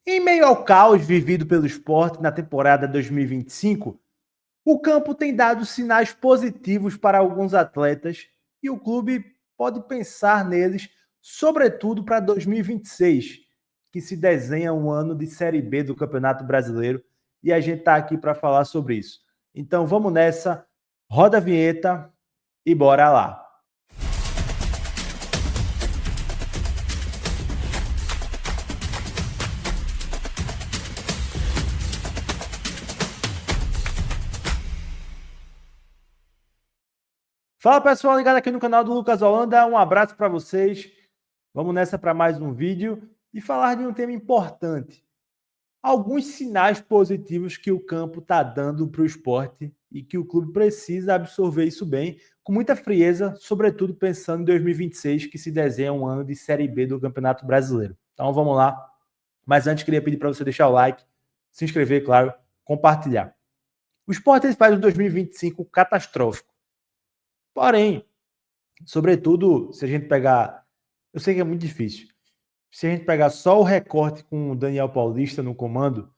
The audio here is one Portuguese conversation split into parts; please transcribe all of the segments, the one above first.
Em meio ao caos vivido pelo Sport na temporada 2025, o campo tem dado sinais positivos para alguns atletas e o clube pode pensar neles, sobretudo para 2026, que se desenha um ano de Série B do Campeonato Brasileiro, e a gente está aqui para falar sobre isso. Então vamos nessa, roda a vinheta e bora lá. Fala pessoal, ligado aqui no canal do Lucas Holanda, um abraço para vocês. Vamos nessa para mais um vídeo e falar de um tema importante. Alguns sinais positivos que o campo está dando para o esporte e que o clube precisa absorver isso bem, com muita frieza, sobretudo pensando em 2026, que se desenha um ano de Série B do Campeonato Brasileiro. Então vamos lá. Mas antes queria pedir para você deixar o like, se inscrever, claro, compartilhar. O esporte faz um 2025 catastrófico. Porém, sobretudo, se a gente pegar. Eu sei que é muito difícil. Se a gente pegar só o recorte com o Daniel Paulista no comando,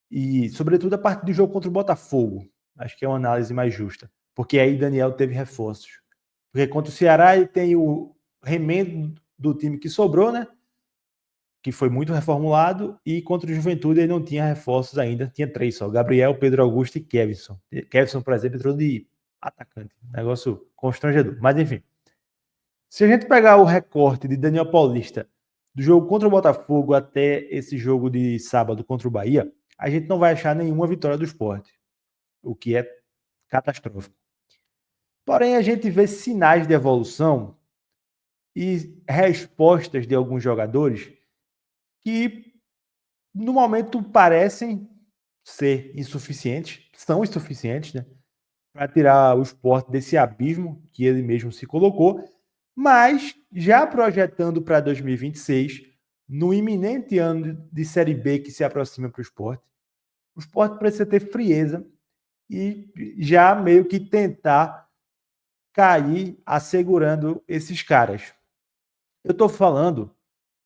e sobretudo a partir do jogo contra o Botafogo, acho que é uma análise mais justa. Porque aí Daniel teve reforços. Porque contra o Ceará ele tem o remendo do time que sobrou, né? Que foi muito reformulado, e contra o Juventude ele não tinha reforços ainda, tinha 3 só: Gabriel, Pedro Augusto e Kevson. Kevson, por exemplo, entrou de atacante. Negócio constrangedor. Mas enfim. Se a gente pegar o recorte de Daniel Paulista do jogo contra o Botafogo até esse jogo de sábado contra o Bahia, a gente não vai achar nenhuma vitória do Sport, o que é catastrófico. Porém, a gente vê sinais de evolução e respostas de alguns jogadores que, no momento, parecem ser insuficientes, são insuficientes, né, para tirar o Sport desse abismo que ele mesmo se colocou. Mas, já projetando para 2026, no iminente ano de Série B que se aproxima para o Sport precisa ter frieza e já meio que tentar cair assegurando esses caras. Eu estou falando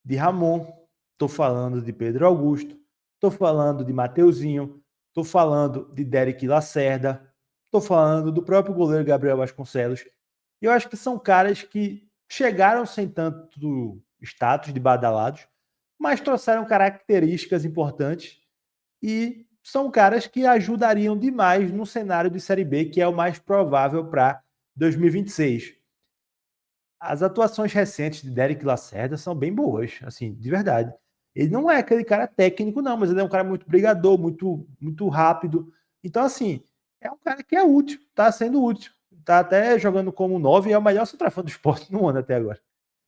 de Ramon, estou falando de Pedro Augusto, estou falando de Mateuzinho, estou falando de Derek Lacerda, estou falando do próprio goleiro Gabriel Vasconcelos. E eu acho que são caras que chegaram sem tanto status de badalados, mas trouxeram características importantes e são caras que ajudariam demais no cenário de Série B, que é o mais provável para 2026. As atuações recentes de Derek Lacerda são bem boas, assim, de verdade. Ele não é aquele cara técnico, não, mas ele é um cara muito brigador, muito rápido. Então, assim, é um cara que é útil, tá sendo útil. Tá até jogando como 9 e é o melhor centroavante do esporte no ano até agora.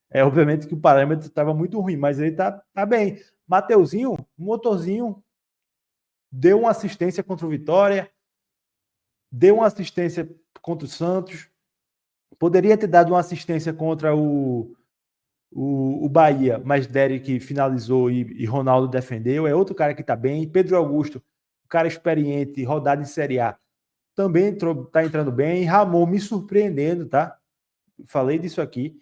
É, obviamente que o parâmetro estava muito ruim, mas ele tá bem. Mateuzinho, um motorzinho, deu uma assistência contra o Vitória, deu uma assistência contra o Santos, poderia ter dado uma assistência contra o Bahia, mas Derek finalizou e Ronaldo defendeu. É outro cara que está bem. Pedro Augusto, cara experiente, rodado em Série A, também está entrando bem. Ramon me surpreendendo, tá? Falei disso aqui.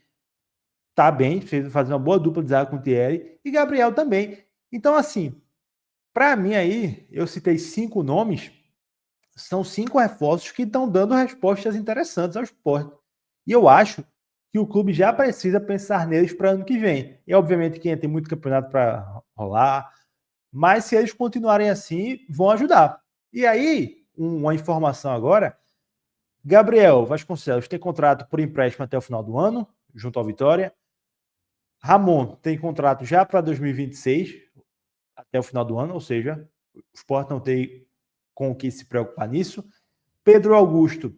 Tá bem, fazendo uma boa dupla de zaga com o Thierry. E Gabriel também. Então, assim, para mim aí, eu citei 5 nomes, são 5 reforços que estão dando respostas interessantes ao esporte. E eu acho que o clube já precisa pensar neles para ano que vem. E obviamente que tem muito campeonato para rolar, mas se eles continuarem assim, vão ajudar. E aí, uma informação agora: Gabriel Vasconcelos tem contrato por empréstimo até o final do ano, junto ao Vitória. Ramon tem contrato já para 2026, até o final do ano, ou seja, o Sport não tem com o que se preocupar nisso. Pedro Augusto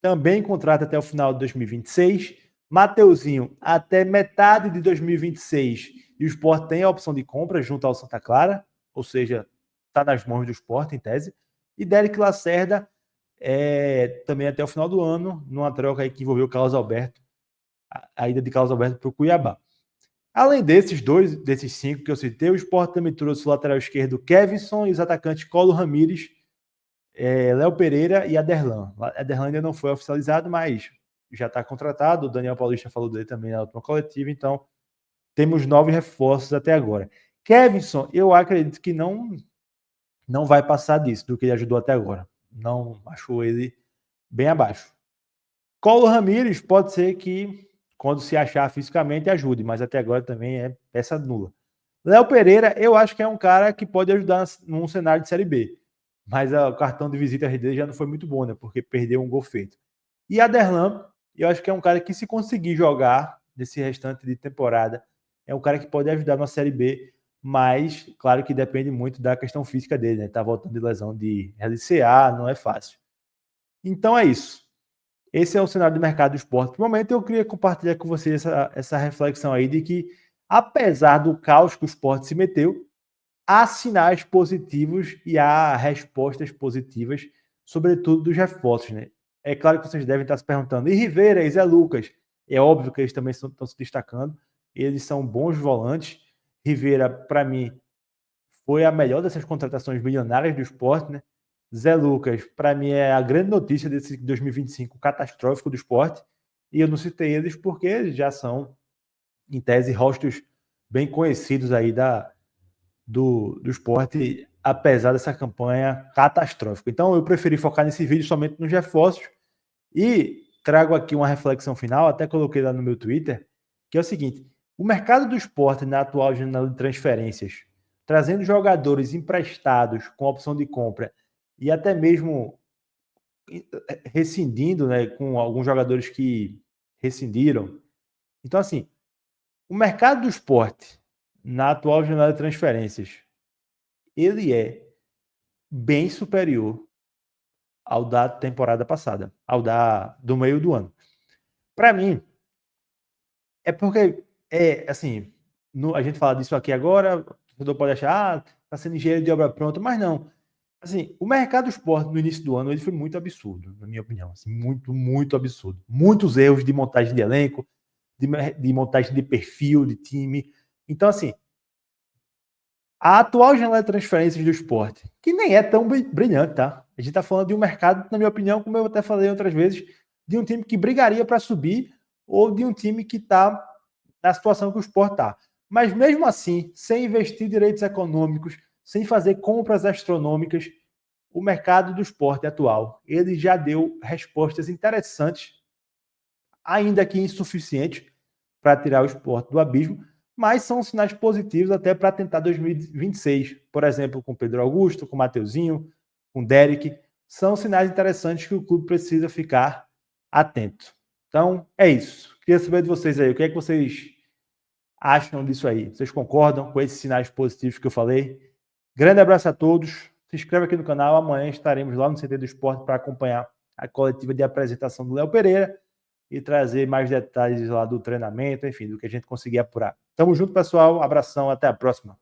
também contrata até o final de 2026. Mateuzinho até metade de 2026. E o Sport tem a opção de compra junto ao Santa Clara, ou seja, está nas mãos do Sport, em tese. E Derek Lacerda também até o final do ano, numa troca aí que envolveu o Carlos Alberto, a ida de Carlos Alberto para o Cuiabá. Além desses 5 que eu citei, o Sport também trouxe o lateral esquerdo Kevson e os atacantes Colo Ramírez, Léo Pereira e Aderlan. Aderlan ainda não foi oficializado, mas já está contratado. O Daniel Paulista falou dele também na última coletiva. Então, temos 9 reforços até agora. Kevinson, eu acredito que não vai passar disso, do que ele ajudou até agora. Não achou ele bem abaixo. Colo Ramírez pode ser que, quando se achar fisicamente, ajude, mas até agora também é peça nula. Léo Pereira, eu acho que é um cara que pode ajudar num cenário de Série B. Mas o cartão de visita dele já não foi muito bom, né? Porque perdeu um gol feito. E Aderlan, eu acho que é um cara que, se conseguir jogar nesse restante de temporada, é um cara que pode ajudar na Série B, mas claro que depende muito da questão física dele, né? Tá voltando de lesão de LCA, não é fácil. Então é isso. Esse é o cenário do mercado do esporte. No momento, eu queria compartilhar com vocês essa reflexão aí de que, apesar do caos que o esporte se meteu, há sinais positivos e há respostas positivas, sobretudo dos reforços, né? É claro que vocês devem estar se perguntando, e Rivera e Zé Lucas? É óbvio que eles também estão se destacando, eles são bons volantes. Rivera, para mim, foi a melhor dessas contratações milionárias do esporte, né? Zé Lucas, para mim, é a grande notícia desse 2025 catastrófico do esporte, e eu não citei eles porque eles já são, em tese, rostos bem conhecidos aí do esporte, apesar dessa campanha catastrófica. Então, eu preferi focar nesse vídeo somente nos reforços e trago aqui uma reflexão final, até coloquei lá no meu Twitter, que é o seguinte: o mercado do esporte na atual janela de transferências, trazendo jogadores emprestados com opção de compra e até mesmo rescindindo, né, com alguns jogadores que rescindiram. Então, assim, o mercado do esporte na atual janela de transferências, ele é bem superior ao da temporada passada, ao do meio do ano. Para mim, é porque, assim, a gente fala disso aqui agora, o torcedor pode achar, tá sendo engenheiro de obra pronta, mas não. Assim, o mercado do esporte no início do ano ele foi muito absurdo, na minha opinião. Assim, muito, muito absurdo. Muitos erros de montagem de elenco, de montagem de perfil, de time. Então, assim, a atual janela de transferências do esporte, que nem é tão brilhante, tá? A gente está falando de um mercado, na minha opinião, como eu até falei outras vezes, de um time que brigaria para subir ou de um time que está na situação que o esporte está. Mas mesmo assim, sem investir direitos econômicos, sem fazer compras astronômicas, o mercado do esporte atual, ele já deu respostas interessantes, ainda que insuficientes, para tirar o esporte do abismo, mas são sinais positivos até para tentar 2026. Por exemplo, com Pedro Augusto, com Mateuzinho, com Derek. São sinais interessantes que o clube precisa ficar atento. Então, é isso. Queria saber de vocês aí, o que é que vocês acham disso aí? Vocês concordam com esses sinais positivos que eu falei? Grande abraço a todos. Se inscreve aqui no canal. Amanhã estaremos lá no CT do Esporte para acompanhar a coletiva de apresentação do Léo Pereira e trazer mais detalhes lá do treinamento, enfim, do que a gente conseguir apurar. Tamo junto, pessoal. Abração, até a próxima.